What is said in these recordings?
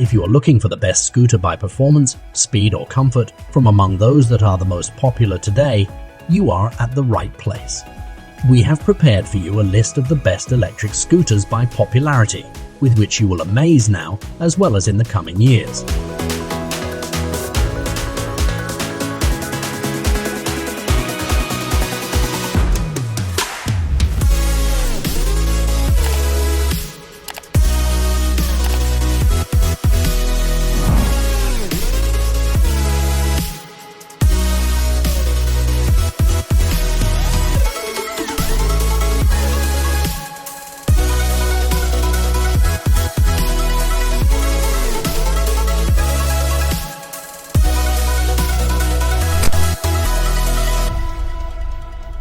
If you are looking for the best scooter by performance, speed or comfort from among those that are the most popular today, you are at the right place. We have prepared for you a list of the best electric scooters by popularity, with which you will amaze now as well as in the coming years.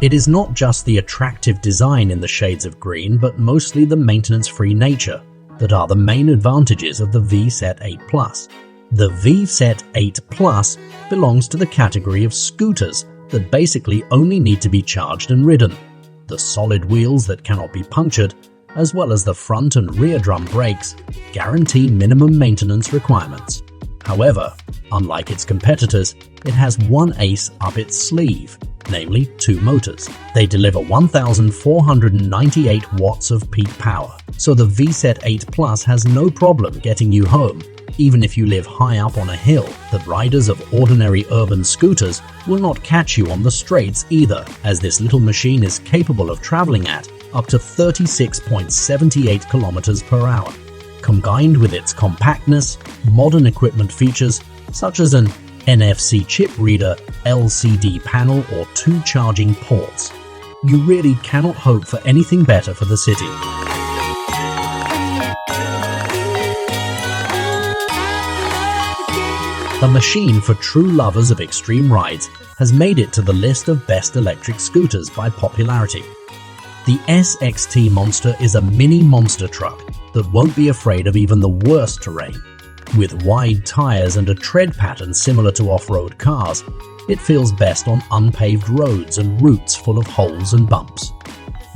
It is not just the attractive design in the shades of green, but mostly the maintenance-free nature that are the main advantages of the Vsett 8 Plus. The Vsett 8 Plus belongs to the category of scooters that basically only need to be charged and ridden. The solid wheels that cannot be punctured, as well as the front and rear drum brakes, guarantee minimum maintenance requirements. However, unlike its competitors, it has one ace up its sleeve, namely 2 motors. They deliver 1,498 watts of peak power, so the Vsett 8 Plus has no problem getting you home, even if you live high up on a hill. The riders of ordinary urban scooters will not catch you on the straights either, as this little machine is capable of traveling at up to 36.78 kilometers per hour. Combined with its compactness, modern equipment features such as an NFC chip reader, LCD panel or 2 charging ports, you really cannot hope for anything better for the city. A machine for true lovers of extreme rides has made it to the list of best electric scooters by popularity. The SXT Monster is a mini monster truck that won't be afraid of even the worst terrain. With wide tires and a tread pattern similar to off-road cars, it feels best on unpaved roads and routes full of holes and bumps.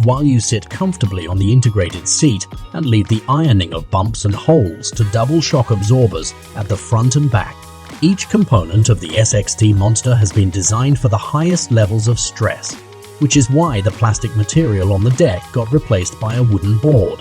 While you sit comfortably on the integrated seat and leave the ironing of bumps and holes to double shock absorbers at the front and back, each component of the SXT Monster has been designed for the highest levels of stress, which is why the plastic material on the deck got replaced by a wooden board.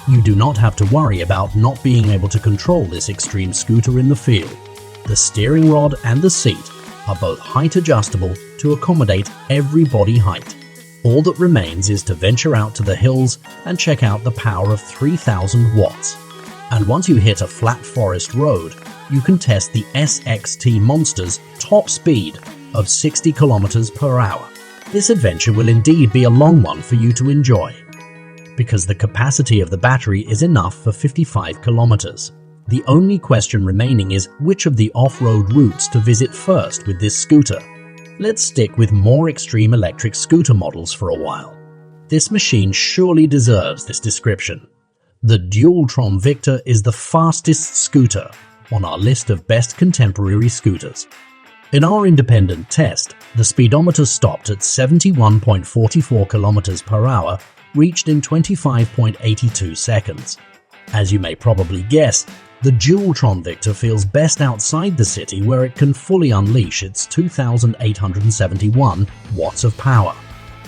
You do not have to worry about not being able to control this extreme scooter in the field. The steering rod and the seat are both height adjustable to accommodate every body height. All that remains is to venture out to the hills and check out the power of 3,000 watts. And once you hit a flat forest road, you can test the SXT Monster's top speed of 60 kilometers per hour. This adventure will indeed be a long one for you to enjoy, because the capacity of the battery is enough for 55 kilometers. The only question remaining is which of the off-road routes to visit first with this scooter. Let's stick with more extreme electric scooter models for a while. This machine surely deserves this description. The Dualtron Victor is the fastest scooter on our list of best contemporary scooters. In our independent test, the speedometer stopped at 71.44 kilometers per hour, reached in 25.82 seconds. As you may probably guess, the Dualtron Victor feels best outside the city, where it can fully unleash its 2,871 watts of power.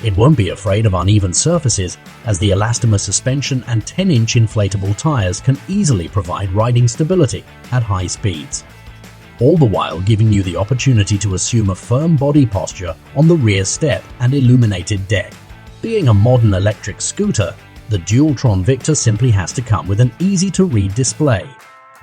It won't be afraid of uneven surfaces, as the elastomer suspension and 10-inch inflatable tires can easily provide riding stability at high speeds, all the while giving you the opportunity to assume a firm body posture on the rear step and illuminated deck. Being a modern electric scooter, the Dualtron Victor simply has to come with an easy-to-read display,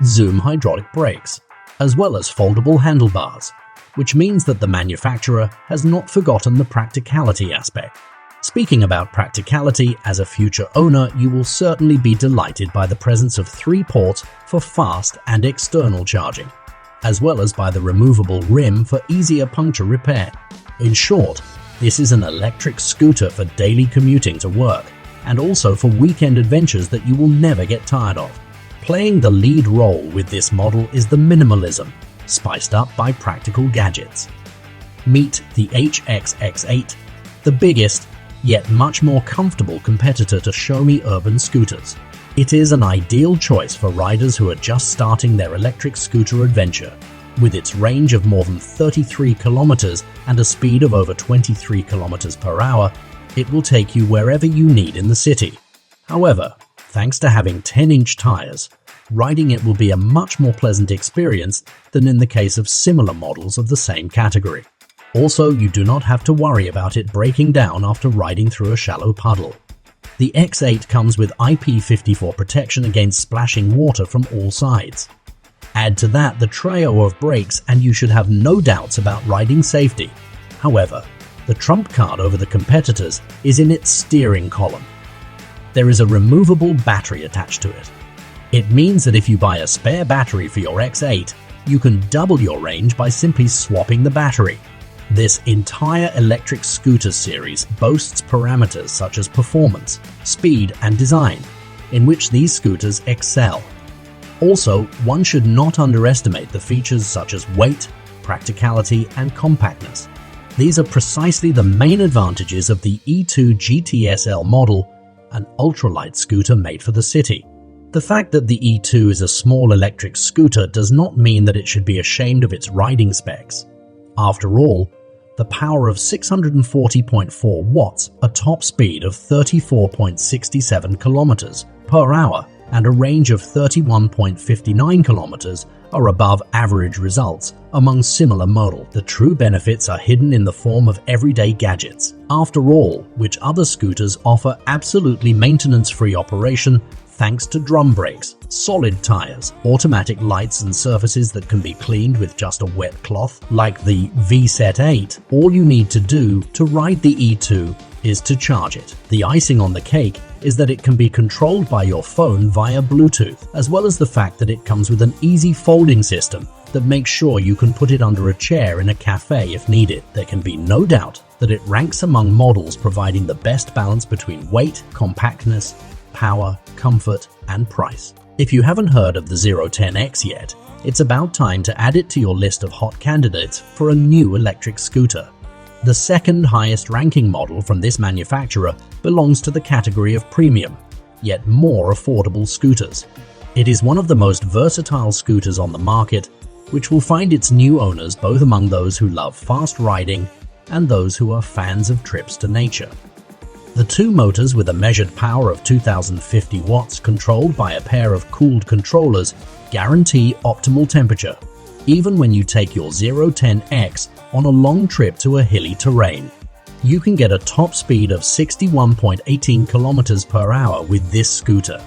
Zoom hydraulic brakes, as well as foldable handlebars, which means that the manufacturer has not forgotten the practicality aspect. Speaking about practicality, as a future owner, you will certainly be delighted by the presence of 3 ports for fast and external charging, as well as by the removable rim for easier puncture repair. In short, this is an electric scooter for daily commuting to work, and also for weekend adventures that you will never get tired of. Playing the lead role with this model is the minimalism, spiced up by practical gadgets. Meet the HXX8, the biggest, yet much more comfortable competitor to Xiaomi urban scooters. It is an ideal choice for riders who are just starting their electric scooter adventure. With its range of more than 33 kilometers and a speed of over 23 kilometers per hour, it will take you wherever you need in the city. However, thanks to having 10-inch tires, riding it will be a much more pleasant experience than in the case of similar models of the same category. Also, you do not have to worry about it breaking down after riding through a shallow puddle. The X8 comes with IP54 protection against splashing water from all sides. Add to that the trio of brakes and you should have no doubts about riding safety. However, the trump card over the competitors is in its steering column. There is a removable battery attached to it. It means that if you buy a spare battery for your X8, you can double your range by simply swapping the battery. This entire electric scooter series boasts parameters such as performance, speed, and design, in which these scooters excel. Also, one should not underestimate the features such as weight, practicality, and compactness. These are precisely the main advantages of the E-twow GT SL model, an ultralight scooter made for the city. The fact that the E-twow is a small electric scooter does not mean that it should be ashamed of its riding specs. After all, the power of 640.4 watts, a top speed of 34.67 kilometers per hour, and a range of 31.59 kilometers are above average results among similar models. The true benefits are hidden in the form of everyday gadgets. After all, which other scooters offer absolutely maintenance-free operation thanks to drum brakes, solid tires, automatic lights and surfaces that can be cleaned with just a wet cloth, like the Vsett 8. All you need to do to ride the E-twow is to charge it. The icing on the cake is that it can be controlled by your phone via Bluetooth, as well as the fact that it comes with an easy folding system that makes sure you can put it under a chair in a cafe if needed. There can be no doubt that it ranks among models providing the best balance between weight, compactness, power, comfort, and price. If you haven't heard of the 010X yet, it's about time to add it to your list of hot candidates for a new electric scooter. The second highest ranking model from this manufacturer belongs to the category of premium, yet more affordable scooters. It is one of the most versatile scooters on the market, which will find its new owners both among those who love fast riding and those who are fans of trips to nature. The two motors with a measured power of 2050 watts controlled by a pair of cooled controllers guarantee optimal temperature, even when you take your 010X on a long trip to a hilly terrain. You can get a top speed of 61.18 kilometers per hour with this scooter.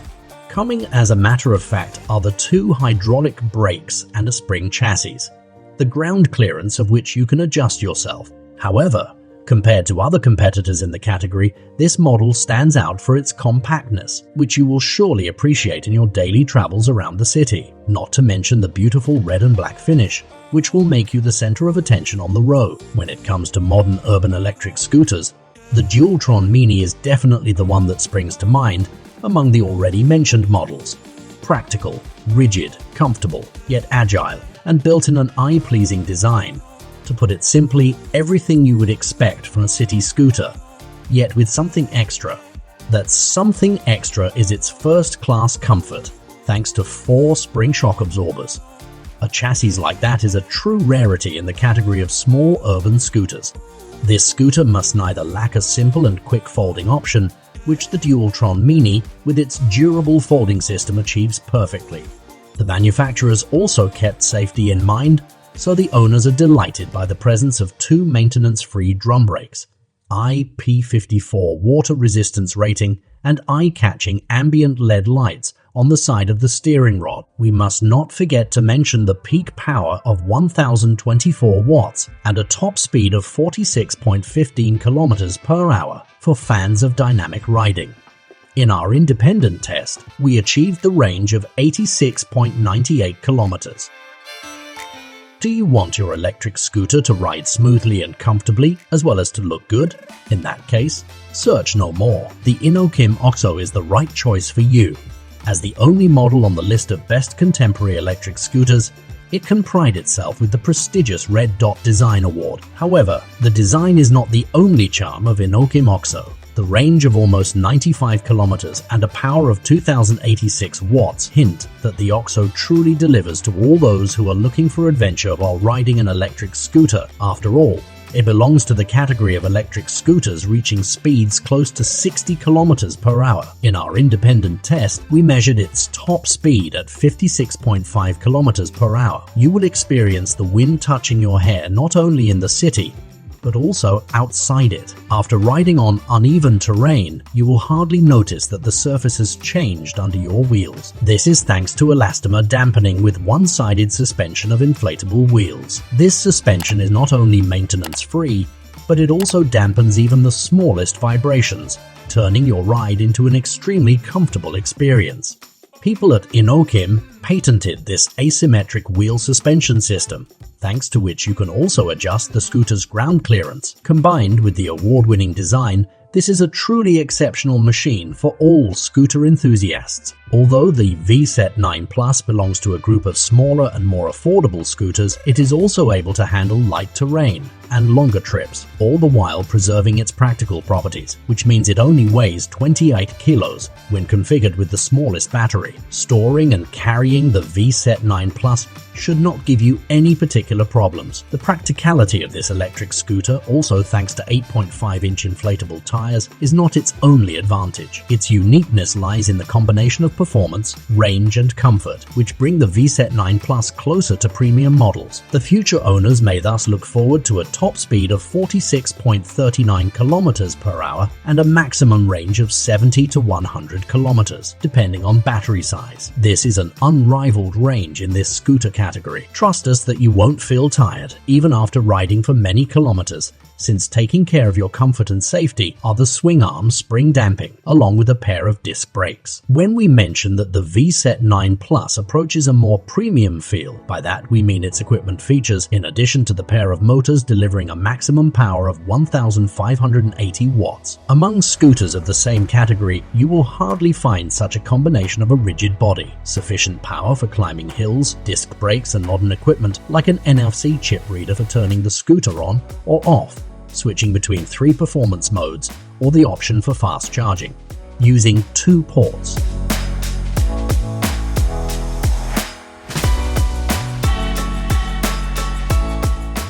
Coming as a matter of fact are the two hydraulic brakes and a spring chassis, the ground clearance of which you can adjust yourself. However, compared to other competitors in the category, this model stands out for its compactness, which you will surely appreciate in your daily travels around the city, not to mention the beautiful red and black finish, which will make you the center of attention on the road. When it comes to modern urban electric scooters, the Dualtron Mini is definitely the one that springs to mind among the already mentioned models. Practical, rigid, comfortable, yet agile, and built in an eye-pleasing design. To put it simply, everything you would expect from a city scooter, yet with something extra. That something extra is its first-class comfort, thanks to 4 spring shock absorbers. A chassis like that is a true rarity in the category of small urban scooters. This scooter must neither lack a simple and quick folding option, which the Dualtron Mini with its durable folding system achieves perfectly. The manufacturers also kept safety in mind, so the owners are delighted by the presence of 2 maintenance-free drum brakes, IP54 water resistance rating, and eye-catching ambient LED lights on the side of the steering rod. We must not forget to mention the peak power of 1024 watts and a top speed of 46.15 kilometers per hour for fans of dynamic riding. In our independent test, we achieved the range of 86.98 kilometers. Do you want your electric scooter to ride smoothly and comfortably, as well as to look good? In that case, search no more. The Inokim OXO is the right choice for you. As the only model on the list of best contemporary electric scooters, it can pride itself with the prestigious Red Dot Design Award. However, the design is not the only charm of Inokim OXO. The range of almost 95 kilometers and a power of 2086 watts hint that the OXO truly delivers to all those who are looking for adventure while riding an electric scooter. After all, it belongs to the category of electric scooters reaching speeds close to 60 kilometers per hour. In our independent test, we measured its top speed at 56.5 kilometers per hour. You will experience the wind touching your hair not only in the city, but also outside it. After riding on uneven terrain, you will hardly notice that the surface has changed under your wheels. This is thanks to elastomer dampening with one-sided suspension of inflatable wheels. This suspension is not only maintenance-free, but it also dampens even the smallest vibrations, turning your ride into an extremely comfortable experience. People at Inokim patented this asymmetric wheel suspension system, thanks to which you can also adjust the scooter's ground clearance. Combined with the award-winning design, this is a truly exceptional machine for all scooter enthusiasts. Although the Vsett 9 Plus belongs to a group of smaller and more affordable scooters, it is also able to handle light terrain and longer trips, all the while preserving its practical properties, which means it only weighs 28 kilos when configured with the smallest battery. Storing and carrying the Vsett 9 Plus should not give you any particular problems. The practicality of this electric scooter, also thanks to 8.5-inch inflatable tires, is not its only advantage. Its uniqueness lies in the combination of performance, range and comfort, which bring the Vsett 9 Plus closer to premium models. The future owners may thus look forward to a top speed of 46.39 kilometers per hour and a maximum range of 70 to 100 kilometers, depending on battery size. This is an unrivaled range in this scooter category. Trust us that you won't feel tired, even after riding for many kilometers, since taking care of your comfort and safety are the swing arm spring damping, along with a pair of disc brakes. When we mention that the Vsett 9 Plus approaches a more premium feel, by that we mean its equipment features, in addition to the pair of motors delivering a maximum power of 1,580 watts. Among scooters of the same category, you will hardly find such a combination of a rigid body, sufficient power for climbing hills, disc brakes and modern equipment like an NFC chip reader for turning the scooter on or off, switching between 3 performance modes, or the option for fast charging, using 2 ports.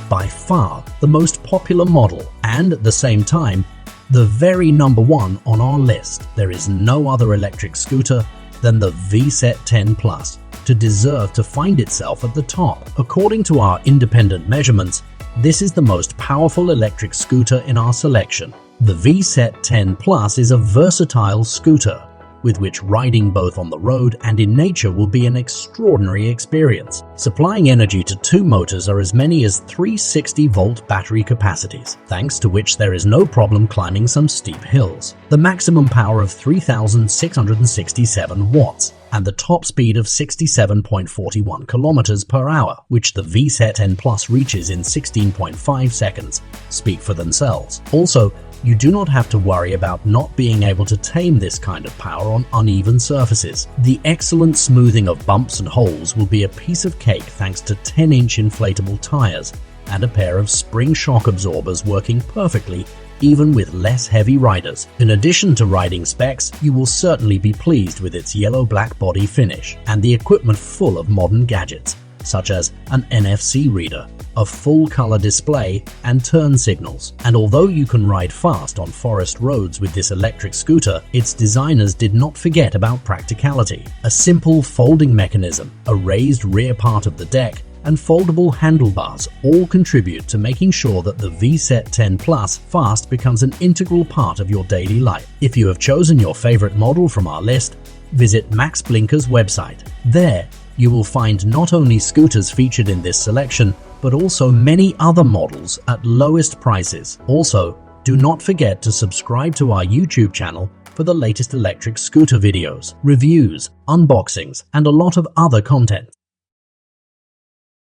By far the most popular model, and at the same time, the very number one on our list, there is no other electric scooter than the Vsett 10 Plus to deserve to find itself at the top. According to our independent measurements, this is the most powerful electric scooter in our selection. The Vsett 10 Plus is a versatile scooter, with which riding both on the road and in nature will be an extraordinary experience. Supplying energy to 2 motors are as many as 360-volt battery capacities, thanks to which there is no problem climbing some steep hills. The maximum power of 3,667 watts, and the top speed of 67.41 kilometers per hour, which the Vsett 10 Plus reaches in 16.5 seconds, speak for themselves. Also, you do not have to worry about not being able to tame this kind of power on uneven surfaces. The excellent smoothing of bumps and holes will be a piece of cake thanks to 10-inch inflatable tires and a pair of spring shock absorbers working perfectly even with less heavy riders. In addition to riding specs, you will certainly be pleased with its yellow-black body finish and the equipment full of modern gadgets, such as an NFC reader, a full-color display, and turn signals. And although you can ride fast on forest roads with this electric scooter, its designers did not forget about practicality. A simple folding mechanism, a raised rear part of the deck, and foldable handlebars all contribute to making sure that the Vsett 10 Plus fast becomes an integral part of your daily life. If you have chosen your favorite model from our list, visit Max Blinker's website. There, you will find not only scooters featured in this selection, but also many other models at lowest prices. Also, do not forget to subscribe to our YouTube channel for the latest electric scooter videos, reviews, unboxings, and a lot of other content.